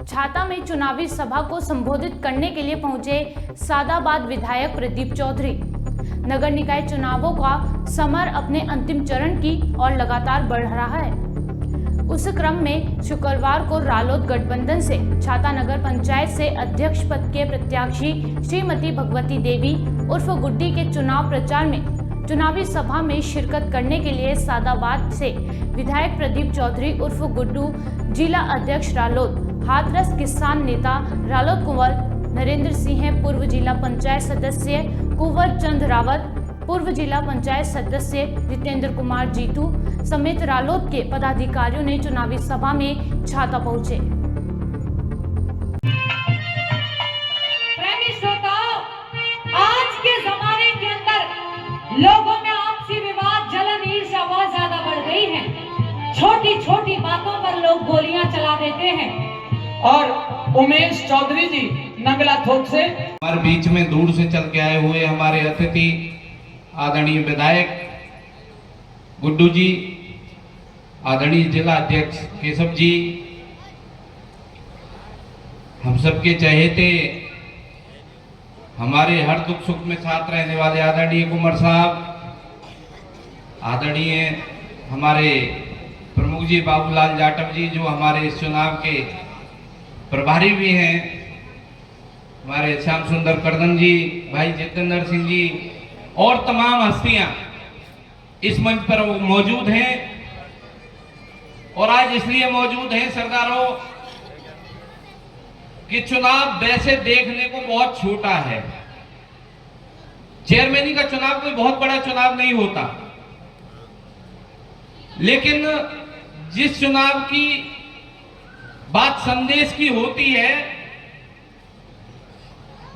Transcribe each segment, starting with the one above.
छाता में चुनावी सभा को संबोधित करने के लिए पहुंचे सादाबाद विधायक प्रदीप चौधरी। नगर निकाय चुनावों का समर अपने अंतिम चरण की ओर लगातार बढ़ रहा है। उस क्रम में शुक्रवार को रालोद गठबंधन से छाता नगर पंचायत से अध्यक्ष पद के प्रत्याशी श्रीमती भगवती देवी उर्फ गुड्डी के चुनाव प्रचार में चुनावी सभा में शिरकत करने के लिए सादाबाद से विधायक प्रदीप चौधरी उर्फ गुड्डू, जिला अध्यक्ष रालोद, हाथरस किसान नेता रालोद कुंवर नरेंद्र सिंह, पूर्व जिला पंचायत सदस्य कुंवर चंद रावत, पूर्व जिला पंचायत सदस्य जितेंद्र कुमार जीतू समेत रालोद के पदाधिकारियों ने चुनावी सभा में छाता पहुंचे। प्रेमी श्रोताओं, आज के जमाने के अंदर लोगों में आपसी विवाद, जलन, ईर्ष्या बहुत ज्यादा बढ़ गई है। छोटी छोटी बातों पर लोग गोलियां चला देते हैं। और उमेश चौधरी जी नगला थोक से हमारे बीच में दूर से चल के आए हुए हमारे अतिथि आदरणीय विधायक गुड्डू जी, आदरणीय जिला अध्यक्ष केशव जी, हम सबके चहेते, हमारे हर दुख सुख में साथ रहने वाले आदरणीय कुंवर साहब, आदरणीय हमारे प्रमुख जी बाबूलाल जाटव जी जो हमारे इस चुनाव के प्रभारी भी हैं, हमारे श्याम सुंदर करदम जी, भाई जितेंद्र सिंह जी और तमाम हस्तियां इस मंच पर मौजूद हैं। और आज इसलिए मौजूद हैं सरदारों कि चुनाव वैसे देखने को बहुत छोटा है। चेयरमैनी का चुनाव कोई बहुत बड़ा चुनाव नहीं होता, लेकिन जिस चुनाव की बात संदेश की होती है,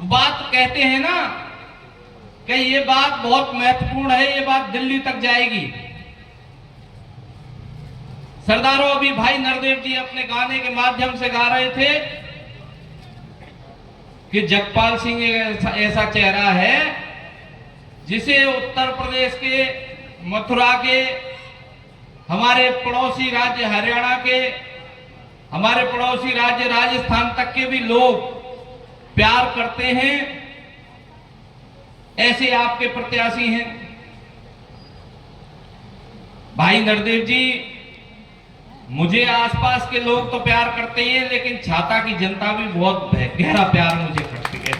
बात कहते हैं ना कि ये बात बहुत महत्वपूर्ण है, ये बात दिल्ली तक जाएगी। सरदारों, अभी भाई नरदेव जी अपने गाने के माध्यम से गा रहे थे कि जगपाल सिंह एक ऐसा चेहरा है जिसे उत्तर प्रदेश के, मथुरा के, हमारे पड़ोसी राज्य हरियाणा के, हमारे पड़ोसी राज्य राजस्थान तक के भी लोग प्यार करते हैं। ऐसे आपके प्रत्याशी हैं भाई नरदेव जी। मुझे आसपास के लोग तो प्यार करते ही हैं, लेकिन छाता की जनता भी बहुत गहरा प्यार मुझे करती है।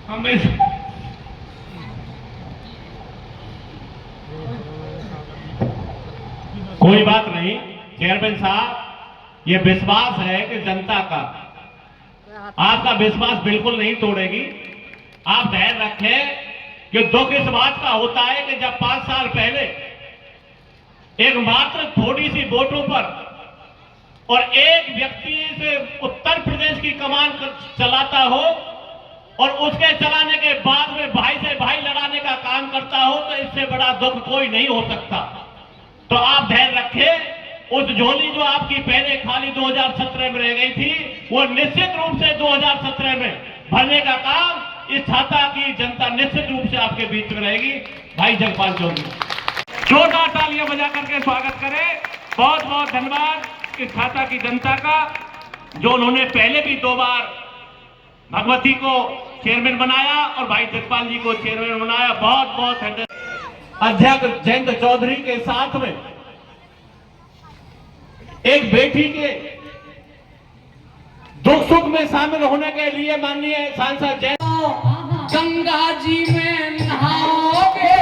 हमें कोई बात नहीं चेयरमैन साहब, ये विश्वास है कि जनता का आपका विश्वास बिल्कुल नहीं तोड़ेगी। आप ध्यान रखें कि दुख इस बात का होता है कि जब 5 साल पहले एक मात्र थोड़ी सी वोटों पर और एक व्यक्ति से उत्तर प्रदेश की कमान चलाता हो और उसके चलाने के बाद में भाई से भाई लड़ाने का काम करता हो, तो इससे बड़ा दुख कोई नहीं हो सकता। तो आप ध्यान रखें, उस झोली जो आपकी पहले खाली 2017 में रह गई थी, वो निश्चित रूप से 2017 में भरने का काम इस छाता की जनता निश्चित रूप से आपके बीच में रहेगी। भाई जगपाल चौधरी जोरदार तालियां बजा करके स्वागत करें। बहुत बहुत धन्यवाद इस छाता की जनता का, जो उन्होंने पहले भी 2 बार भगवती को चेयरमैन बनाया और भाई जगपाल जी को चेयरमैन बनाया। बहुत बहुत धन्यवाद। अध्यक्ष जयंत चौधरी के साथ में एक बेटी के दुख सुख में शामिल होने के लिए माननीय सांसद जयंत। गंगा जी में नहाओगे,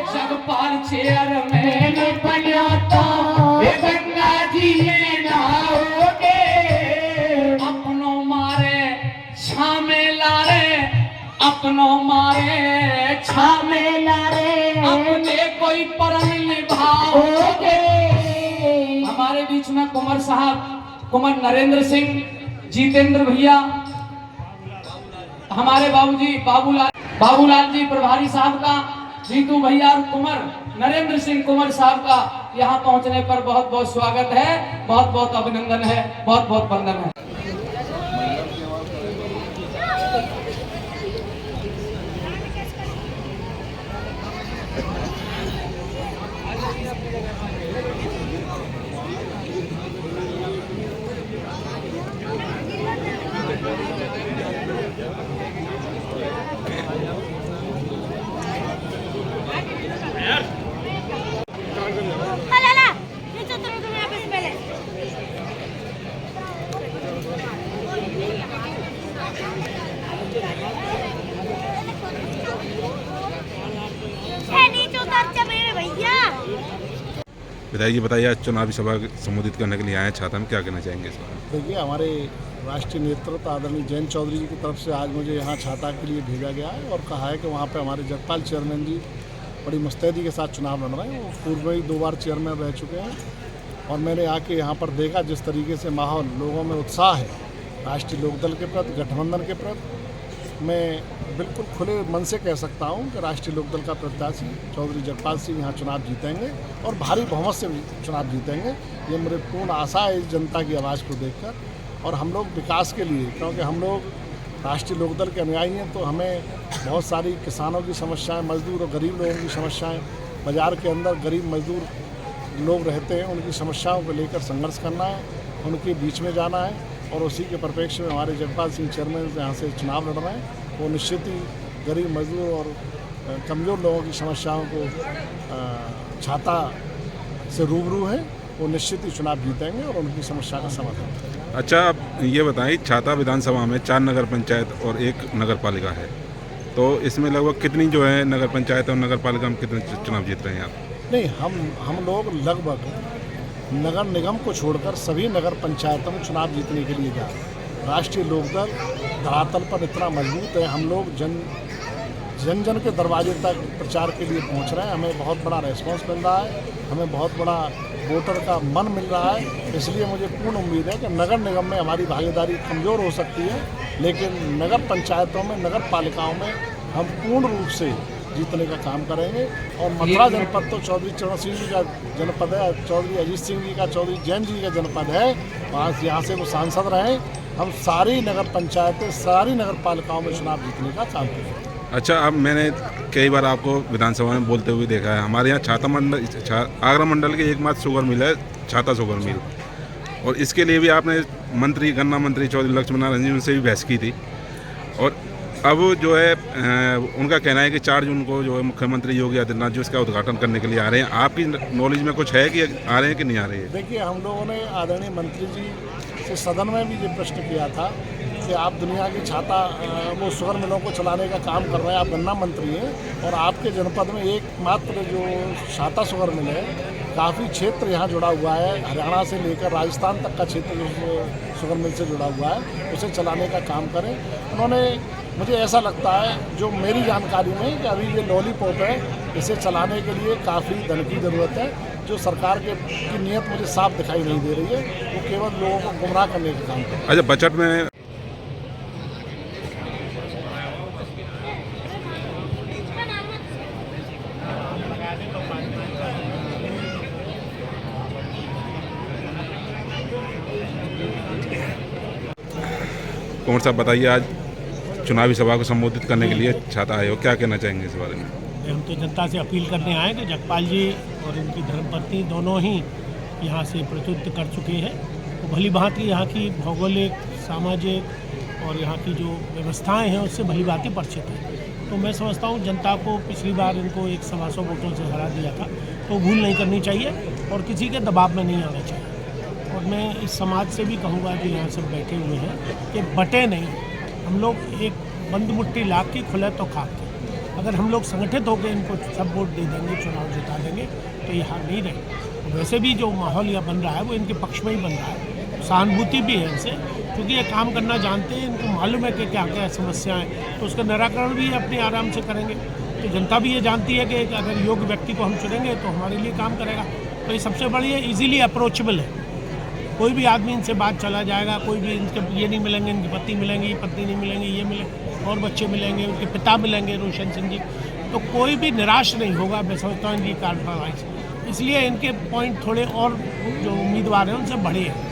जगपाल चेयरमैन बना तो गंगा जी में नहाओगे, अपनों मारे छामे लारे, अपनों मारे छामे लारे, अपने कोई परम निभाओगे। हमारे बीच में कुंवर साहब, कुंवर नरेंद्र सिंह, जितेंद्र भैया, हमारे बाबूजी बाबूलाल जी प्रभारी साहब का, जीतू भैया और कुंवर नरेंद्र सिंह कुंवर साहब का यहाँ पहुँचने पर बहुत बहुत स्वागत है, बहुत बहुत अभिनंदन है, बहुत बहुत वंदन है। विधायक जी बताइए, आज चुनावी सभा संबोधित करने के लिए आए हैं छाता में, क्या कहना चाहेंगे इस बारे में? देखिए, हमारे राष्ट्रीय नेतृत्व आदरणीय जयंत चौधरी जी की तरफ से आज मुझे यहाँ छाता के लिए भेजा गया है और कहा है कि वहाँ पे हमारे जगपाल चेयरमैन जी बड़ी मुस्तैदी के साथ चुनाव लड़ रहे हैं। वो पूर्व में ही 2 बार चेयरमैन रह चुके हैं और मैंने आके यहाँ पर देखा जिस तरीके से माहौल, लोगों में उत्साह है राष्ट्रीय लोकदल के प्रति, गठबंधन के प्रति। मैं बिल्कुल खुले मन से कह सकता हूँ कि राष्ट्रीय लोकदल का प्रत्याशी चौधरी जगपाल सिंह यहाँ चुनाव जीतेंगे और भारी बहुमत से चुनाव जीतेंगे। ये मेरे पूर्ण आशा है इस जनता की आवाज़ को देखकर। और हम लोग विकास के लिए, क्योंकि हम लोग राष्ट्रीय लोकदल के अनुयायी हैं, तो हमें बहुत सारी किसानों की समस्याएं, मजदूर और गरीब लोगों की समस्याएं, बाज़ार के अंदर गरीब मजदूर लोग रहते हैं, उनकी समस्याओं को लेकर संघर्ष करना है, उनके बीच में जाना है। और उसी के परिप्रेक्ष्य में हमारे जगपाल सिंह चेयरमैन यहाँ से चुनाव लड़ रहे हैं। वो निश्चित ही गरीब मजदूर और कमज़ोर लोगों की समस्याओं को छाता से रूबरू हैं। वो निश्चित ही चुनाव जीतेंगे और उनकी समस्या का समाधान करेंगे। अच्छा, आप ये बताएं, छाता विधानसभा में 4 नगर पंचायत और 1 नगर पालिका है, तो इसमें लगभग कितनी जो है नगर पंचायत और नगर पालिका में कितने चुनाव जीत रहे हैं आप? नहीं, हम लोग लगभग नगर निगम को छोड़कर सभी नगर पंचायतों में चुनाव जीतने के लिए जा रहे हैं। राष्ट्रीय लोकदल धरातल पर इतना मजबूत है, हम लोग जन जन के दरवाजे तक प्रचार के लिए पहुंच रहे हैं। हमें बहुत बड़ा रेस्पॉन्स मिल रहा है, हमें बहुत बड़ा वोटर का मन मिल रहा है। इसलिए मुझे पूर्ण उम्मीद है कि नगर निगम में हमारी भागीदारी कमज़ोर हो सकती है, लेकिन नगर पंचायतों में, नगर पालिकाओं में हम पूर्ण रूप से जीतने का काम करेंगे। और मथुरा जनपद तो चौधरी चरण सिंह जी का जनपद है, चौधरी अजीत सिंह जी का, चौधरी जैन जी का जनपद है। वहाँ यहाँ से वो सांसद रहे। हम सारी नगर पंचायतें, सारी नगर पालिकाओं में चुनाव जीतने का काम करेंगे। अच्छा, अब मैंने कई बार आपको विधानसभा में बोलते हुए देखा है। हमारे यहाँ आगरा मंडल के एकमात्र शुगर मिल है छाता शुगर मिल, और इसके लिए भी आपने गन्ना मंत्री चौधरी लक्ष्मण नारायण जी उनसे भी बहस की थी। और अब जो है उनका कहना है कि 4 जून को जो है मुख्यमंत्री योगी आदित्यनाथ जी उसका उद्घाटन करने के लिए आ रहे हैं। आपकी नॉलेज में कुछ है कि आ रहे हैं कि नहीं आ रहे हैं? देखिए, हम लोगों ने आदरणीय मंत्री जी से सदन में भी ये प्रश्न किया था कि आप दुनिया की छाता वो शुगर मिलों को चलाने का काम कर रहे हैं, आप गन्ना मंत्री हैं, और आपके जनपद में एकमात्र जो छाता शुगर मिल है, काफ़ी क्षेत्र यहाँ जुड़ा हुआ है, हरियाणा से लेकर राजस्थान तक का क्षेत्र जो शुगर मिल से जुड़ा हुआ है, उसे चलाने का काम करें। उन्होंने, मुझे ऐसा लगता है, जो मेरी जानकारी में, कि अभी ये लॉलीपॉप है, इसे चलाने के लिए काफ़ी धन की ज़रूरत है। जो सरकार की नीयत मुझे साफ दिखाई नहीं दे रही है, वो केवल लोगों को गुमराह करने का काम कर रही है। अच्छा, बजट में कौन सा बताइए, आज चुनावी सभा को संबोधित करने के लिए छाता आए हो, क्या कहना चाहेंगे इस बारे में? हम तो जनता से अपील करने आए कि जगपाल जी और उनकी धर्मपत्नी दोनों ही यहाँ से प्रतिनिधित्व कर चुके हैं। तो भली भांति यहाँ की भौगोलिक, सामाजिक और यहाँ की जो व्यवस्थाएं हैं उससे भली भांति परिचित है। तो मैं समझता हूँ जनता को पिछली बार इनको 100 वोटों से हरा दिया था, तो भूल नहीं करनी चाहिए और किसी के दबाव में नहीं आना चाहिए। और मैं इस समाज से भी कहूँगा कि यहाँ सब बैठे हुए हैं कि बटे नहीं, हम लोग एक बंद मुट्ठी ला के खुले तो खा के, अगर हम लोग संगठित होकर इनको सब वोट दे देंगे, चुनाव जिता देंगे, तो ये हार नहीं रहे। वैसे भी जो माहौल यहाँ बन रहा है वो इनके पक्ष में ही बन रहा है, सहानुभूति भी है इनसे, क्योंकि ये काम करना जानते हैं, इनको मालूम है कि क्या क्या समस्याएं, तो उसका निराकरण भी अपने आराम से करेंगे। तो जनता भी ये जानती है कि अगर योग्य व्यक्ति को हम चुनेंगे तो हमारे लिए काम करेगा। तो ये सबसे बड़ी है, ईजिली अप्रोचेबल है, कोई भी आदमी इनसे बात चला जाएगा। कोई भी इनके ये नहीं मिलेंगे, इनकी पत्नी मिलेंगी, पत्नी नहीं मिलेंगी, ये मिलेंगे, और बच्चे मिलेंगे, उनके पिता मिलेंगे रोशन सिंह जी, तो कोई भी निराश नहीं होगा। मैं समझता हूँ इनकी कार्रवाई, इसलिए इनके पॉइंट थोड़े और जो उम्मीदवार हैं उनसे बड़े हैं।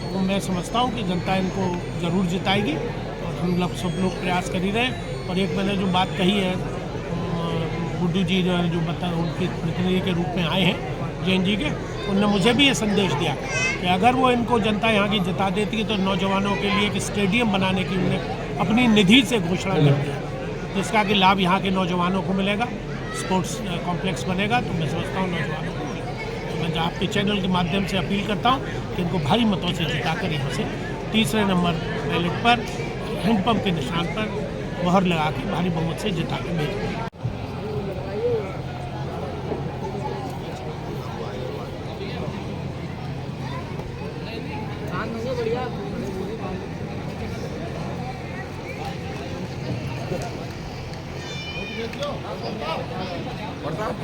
तो मैं समझता हूँ कि जनता इनको ज़रूर जिताएगी और हम लोग सब लोग प्रयास कर ही रहे हैं। और एक मैंने जो बात कही है, गुड्डू जी जो बता उनके प्रतिनिधि के रूप में आए हैं जैन जी के, उनने मुझे भी ये संदेश दिया कि अगर वो इनको जनता यहाँ की जिता देती है तो नौजवानों के लिए एक स्टेडियम बनाने की उन्होंने अपनी निधि से घोषणा कर दिया, जिसका कि लाभ यहाँ के नौजवानों को मिलेगा, स्पोर्ट्स कॉम्प्लेक्स बनेगा। तो मैं समझता हूँ नौजवानों को मिलेगा। तो मैं आपके चैनल के माध्यम से अपील करता हूँ कि इनको भारी मतों से जिताकर यहाँ से 3रे नंबर बैलेट पर हैंडपम्प के निशान पर मोहर लगा के भारी बहुमत से जिता के भेजें। प्रताप